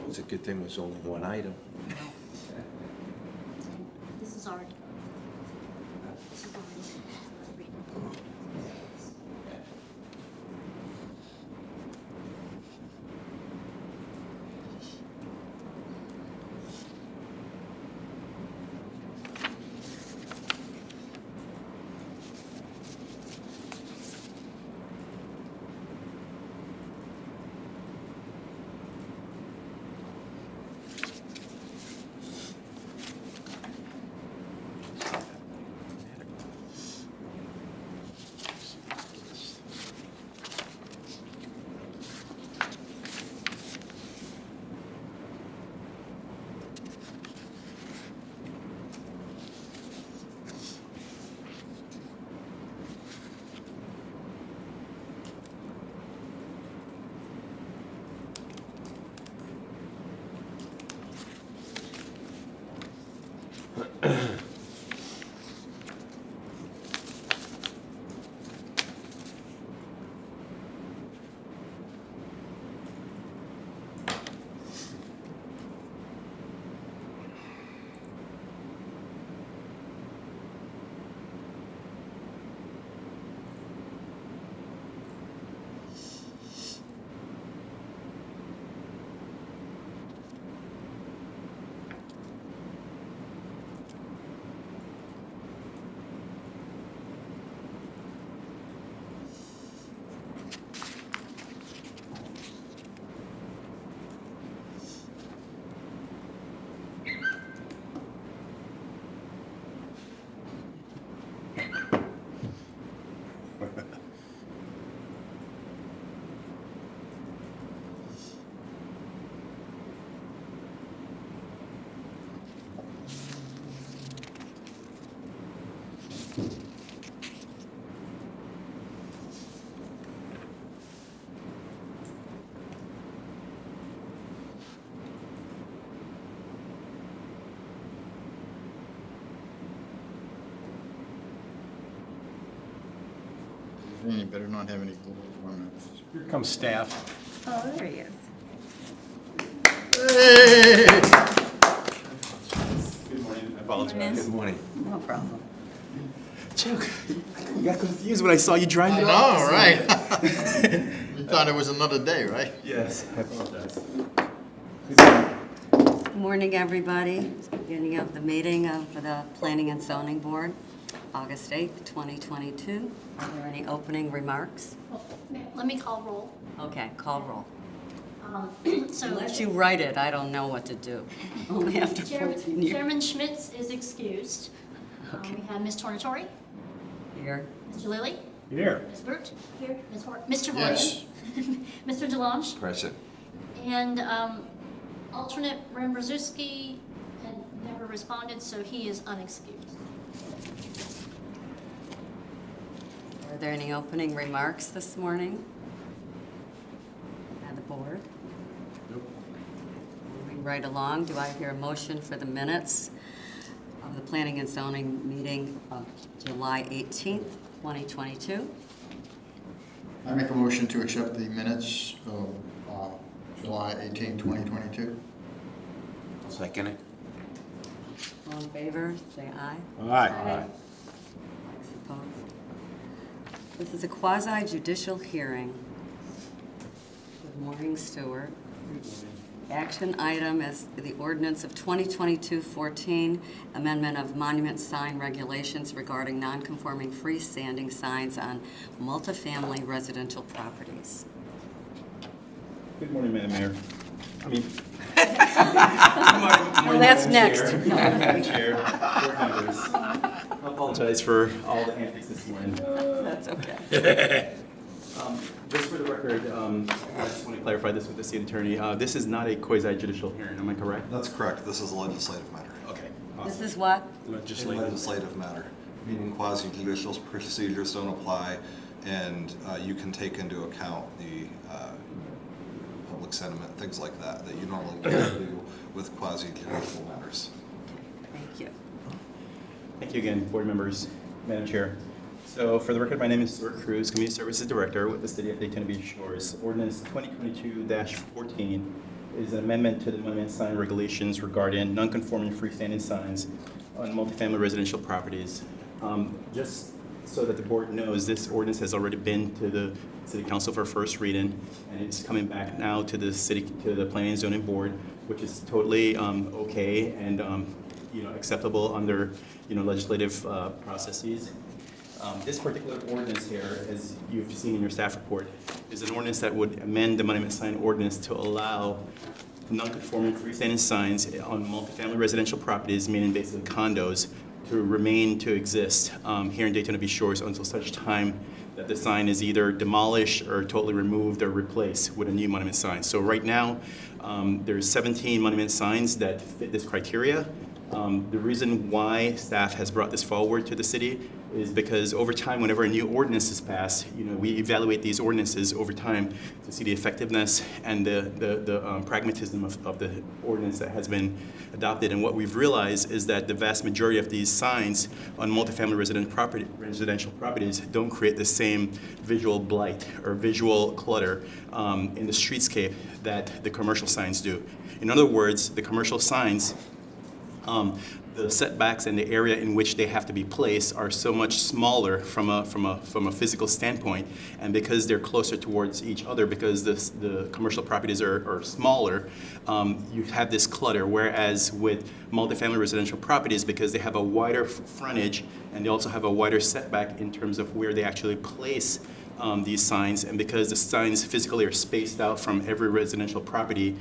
It's a good thing there's only one item. This is already. This is already. You better not have any global warmings. Here comes staff. Oh, there he is. Hey! Good morning. I apologize. Good morning. No problem. Chuck, you got confused when I saw you I driving. know, right? You thought it was another day, right? Yes, I apologize. Good morning, everybody. Beginning of the meeting for the Planning and Zoning Board, August 8th, 2022. Are there any opening remarks? Well, let me call roll. Okay, call roll. So Unless you write it, I don't know what to do. Only after 14 years. Chairman Schmitz is excused. Okay. We have Ms. Tornatori, Here. Mr. Lilly, Here. Ms. Burt, here, Mr. Yes. Horgan, Mr. DeLonge, Present. and alternate Rambrzuski had never responded, so he is unexcused. Are there any opening remarks this morning? By the board? Moving right along, do I hear a motion for the minutes of the Planning and Zoning meeting of July 18th, 2022? I make a motion to accept the minutes of July 18, 2022. Second it. All in favor, say aye. Aye. Opposed? This is a quasi judicial hearing. Good morning, Stuart. Action item is the ordinance of 2022-14, amendment of monument sign regulations regarding non-conforming freestanding signs on multifamily residential properties. Good morning, Madam Mayor. Well, that's next. Madam Chair, board members. I apologize for all the antics this morning. That's okay. Just for the record, I just want to clarify this with the state attorney. This is not a quasi-judicial hearing, am I correct? That's correct. This is a legislative matter. Okay. This is what? A legislative matter, meaning quasi-judicial procedures don't apply, and you can take into account the public sentiment, things like that, that you normally wouldn't do with quasi-judicial matters. Thank you. Thank you again, board members, Madam Chair. So for the record, my name is Stuart Cruz, Community Services Director with the City of Daytona Beach Shores. Ordinance 2022-14 is an amendment to the monument sign regulations regarding non-conforming freestanding signs on multifamily residential properties. Just so that the board knows, this ordinance has already been to the City Council for first reading, and it's coming back now to the Planning and Zoning Board, which is totally okay and acceptable under legislative processes. This particular ordinance here, as you've seen in your staff report, is an ordinance that would amend the monument sign ordinance to allow non-conforming freestanding signs on multifamily residential properties, meaning basically condos, to exist here in Daytona Beach Shores until such time that the sign is either demolished or totally removed or replaced with a new monument sign. So right now, there's 17 monument signs that fit this criteria. The reason why staff has brought this forward to the city is because over time, whenever a new ordinance is passed, we evaluate these ordinances over time to see the effectiveness and the pragmatism of the ordinance that has been adopted. And what we've realized is that the vast majority of these signs on multifamily residential properties don't create the same visual blight or visual clutter in the streetscape that the commercial signs do. In other words, the commercial signs, the setbacks and the area in which they have to be placed are so much smaller from a physical standpoint, and because they're closer towards each other, because the commercial properties are smaller, you have this clutter. Whereas with multifamily residential properties, because they have a wider frontage and they also have a wider setback in terms of where they actually place these signs, and because the signs physically are spaced out from every residential property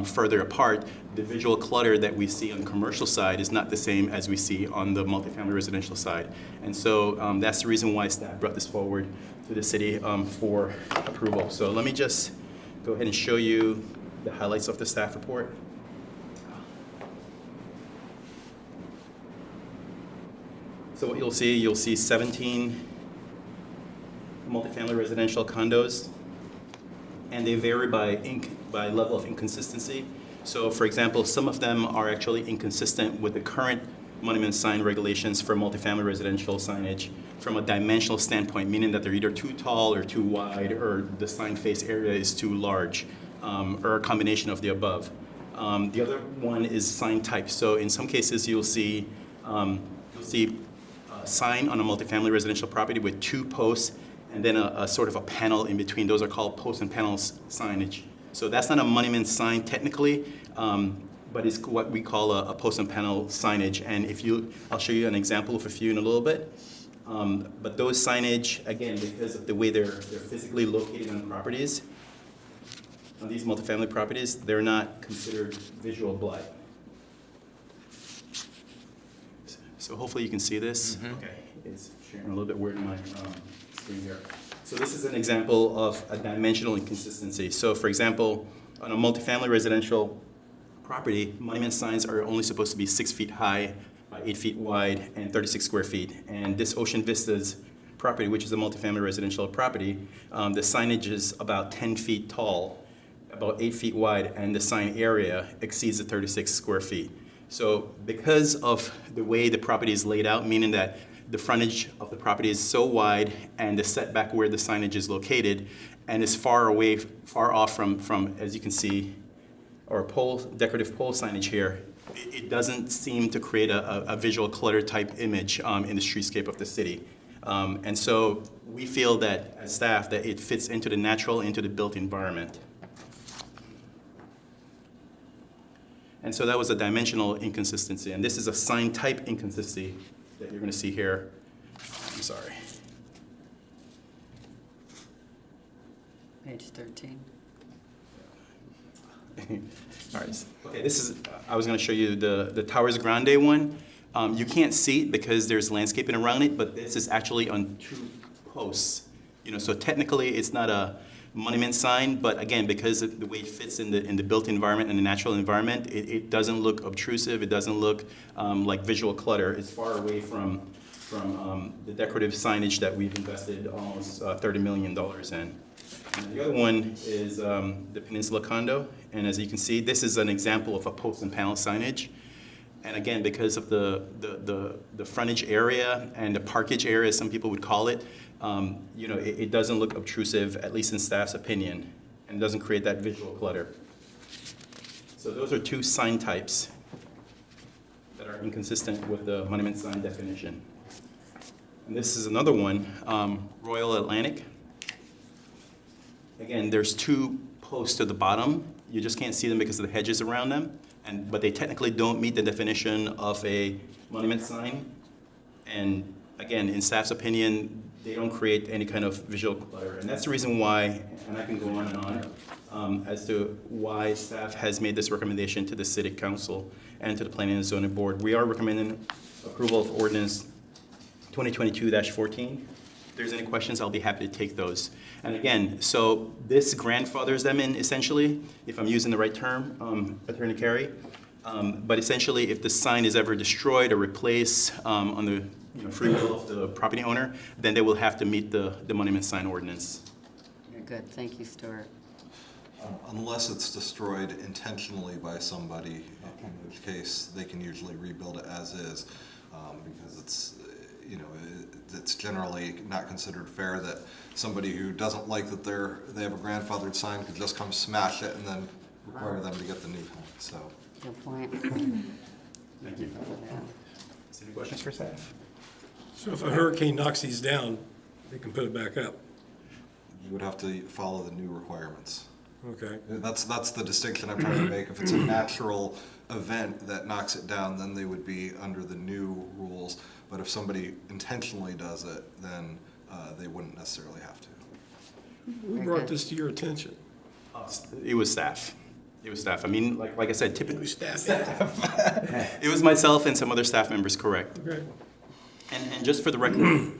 further apart, the visual clutter that we see on the commercial side is not the same as we see on the multifamily residential side. And so that's the reason why staff brought this forward to the city for approval. So let me just go ahead and show you the highlights of the staff report. So what you'll see 17 multifamily residential condos, and they vary by level of inconsistency. So for example, some of them are actually inconsistent with the current monument sign regulations for multifamily residential signage from a dimensional standpoint, meaning that they're either too tall or too wide, or the sign face area is too large, or a combination of the above. The other one is sign type. So in some cases, you'll see a sign on a multifamily residential property with 2 posts and then a sort of a panel in between. Those are called post and panels signage. So that's not a monument sign technically, but it's what we call a post and panel signage. And I'll show you an example of a few in a little bit. But those signage, again, because of the way they're physically located on properties, on these multifamily properties, they're not considered visual blight. So hopefully you can see this. Mm-hmm. Okay, it's sharing a little bit weird in my screen here. So this is an example of a dimensional inconsistency. So for example, on a multifamily residential property, monument signs are only supposed to be 6 feet high by 8 feet wide and 36 square feet. And this Ocean Vistas property, which is a multifamily residential property, the signage is about 10 feet tall, about 8 feet wide, and the sign area exceeds the 36 square feet. So because of the way the property is laid out, meaning that the frontage of the property is so wide and the setback where the signage is located and is far off from, as you can see, our decorative pole signage here, it doesn't seem to create a visual clutter type image in the streetscape of the city. And so we feel that as staff that it fits into the built environment. And so that was a dimensional inconsistency. And this is a sign type inconsistency that you're going to see here. I'm sorry. Page 13. All right. Okay, I was going to show you the Towers Grande one. You can't see it because there's landscaping around it, but this is actually on 2 posts. So technically it's not a monument sign, but again, because of the way it fits in the built environment and the natural environment, it doesn't look obtrusive. It doesn't look like visual clutter. It's far away from the decorative signage that we've invested almost $30 million in. And the other one is the Peninsula Condo, and as you can see, this is an example of a post and panel signage. And again, because of the frontage area and the parkage area, some people would call it, it doesn't look obtrusive, at least in staff's opinion, and doesn't create that visual clutter. So those are two sign types that are inconsistent with the monument sign definition. And this is another one, Royal Atlantic. Again, there's two posts at the bottom. You just can't see them because of the hedges around them, but they technically don't meet the definition of a monument sign. And again, in staff's opinion, they don't create any kind of visual clutter. And that's the reason why, and I can go on and on, as to why staff has made this recommendation to the City Council and to the Planning and Zoning Board. We are recommending approval of ordinance 2022-14. If there's any questions, I'll be happy to take those. And again, so this grandfathers them in essentially, if I'm using the right term, Attorney Carey. But essentially, if the sign is ever destroyed or replaced on the free will of the property owner, then they will have to meet the monument sign ordinance. Very good, thank you, Stuart. Unless it's destroyed intentionally by somebody, in which case they can usually rebuild it as is, because it's, it's generally not considered fair that somebody who doesn't like that they have a grandfathered sign could just come smash it and then require them to get the new one, so. Good point. Thank you. Any questions for staff? So if a hurricane knocks these down, they can put it back up? You would have to follow the new requirements. Okay. That's the distinction I'm trying to make. If it's a natural event that knocks it down, then they would be under the new rules. But if somebody intentionally does it, then they wouldn't necessarily have to. Who brought this to your attention? It was staff. It was staff. I mean, like I said, typically Staff. it was myself and some other staff members, correct. Okay. And just for the record,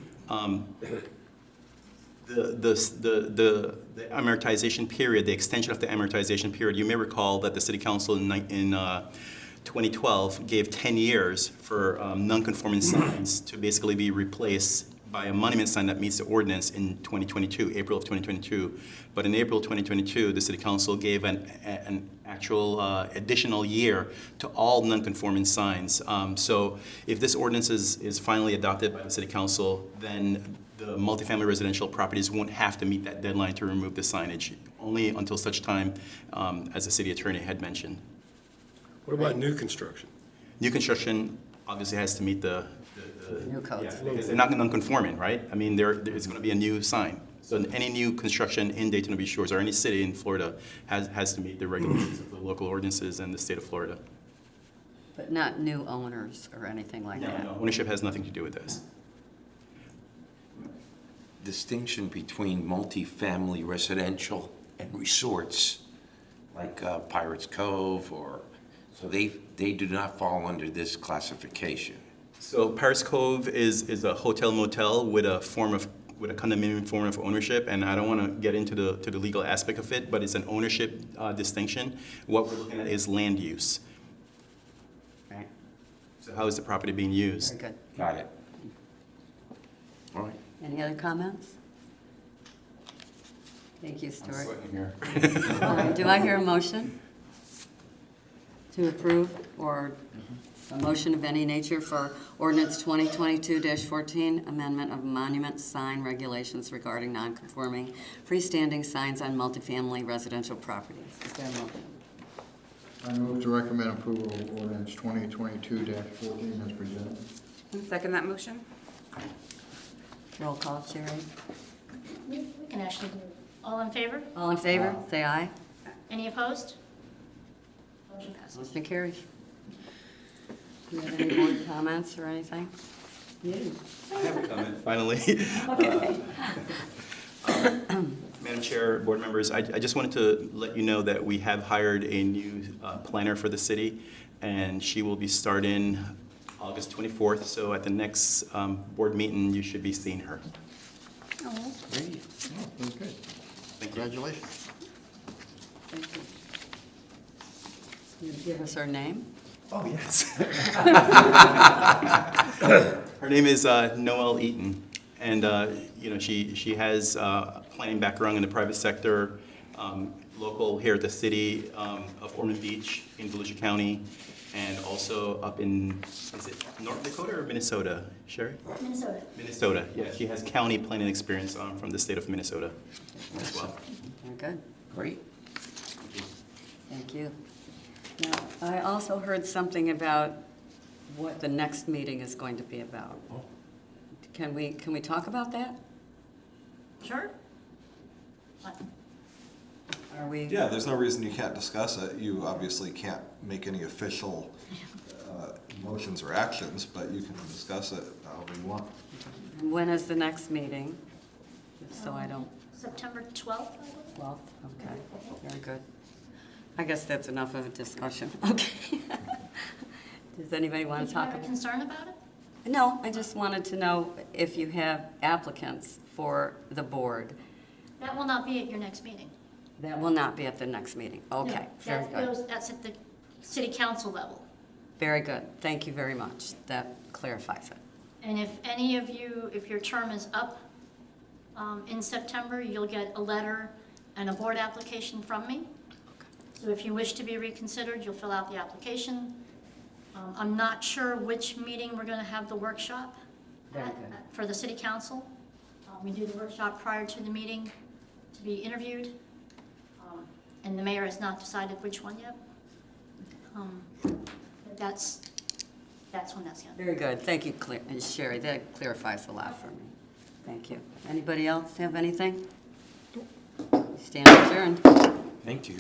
the amortization period, the extension of the amortization period, you may recall that the City Council in 2012 gave 10 years for non-conforming signs to basically be replaced by a monument sign that meets the ordinance in 2022, April of 2022. But in April 2022, the City Council gave an actual additional year to all non-conforming signs. So if this ordinance is finally adopted by the City Council, then the multifamily residential properties won't have to meet that deadline to remove the signage, only until such time as the city attorney had mentioned. What about new construction? New construction obviously has to meet the New codes. yeah, because they're not non-conforming, right? I mean, there's going to be a new sign. So any new construction in Daytona Beach Shores or any city in Florida has to meet the regulations of the local ordinances and the state of Florida. But not new owners or anything like that? No, ownership has nothing to do with this. Distinction between multifamily residential and resorts, like Pirates Cove, so they do not fall under this classification. So Paris Cove is a hotel motel with a condominium form of ownership, and I don't want to get into the legal aspect of it, but it's an ownership distinction. What we're looking at is land use. Right, So how is the property being used? very good. Got it. All right. Any other comments? Thank you, Stuart. Sweating here. All right, do I hear a motion to approve or a motion of any nature for ordinance 2022-14, amendment of monument sign regulations regarding non-conforming freestanding signs on multifamily residential properties? Is there a motion? I move to recommend approval of ordinance 2022-14 as presented. Second that motion? Roll call, Sherry. We can actually do, all in favor? All in favor, say aye. Any opposed? Motion passes. Motion carries. Do you have any more comments or anything? You. I have a comment, finally. Madam Chair, board members, I just wanted to let you know that we have hired a new planner for the city, and she will be starting August 24th, so at the next board meeting, you should be seeing her. Oh, Great. That's good. Thank you. Congratulations. Thank you. Can you give us her name? Oh, yes. Her name is Noelle Eaton, and she has a planning background in the private sector, local here at the city of Ormond Beach in Volusia County, and also up in, is it North Dakota or Minnesota, Sherry? Minnesota. Minnesota, yeah. She has county planning experience from the state of Minnesota as well. Very good. Great. Thank you. Now, I also heard something about what the next meeting is going to be about. Can we talk about that? Sure? What? Are we? Yeah, there's no reason you can't discuss it. You obviously can't make any official motions or actions, but you can discuss it however you want. When is the next meeting? So I don't, September 12th, I believe? 12th? Okay, very good. I guess that's enough of a discussion. Okay. Does anybody want Did to you talk have a about? concern about it? No, I just wanted to know if you have applicants for the board. That will not be at your next meeting. That will not be at the next meeting. Okay, No, very good. That's at the city council level. Very good. Thank you very much. That clarifies it. And if any of you, if your term is up in September, you'll get a letter and a board application from me. So if you wish to be reconsidered, you'll fill out the application. I'm not sure which meeting we're going to have the workshop Very at, good. for the city council. We do the workshop prior to the meeting to be interviewed. And the mayor has not decided which one yet. But that's when that's going to be. Very good. Thank you, Sherry. That clarifies a lot for me. Thank you. Anybody else have anything? Stand adjourned. Thank you.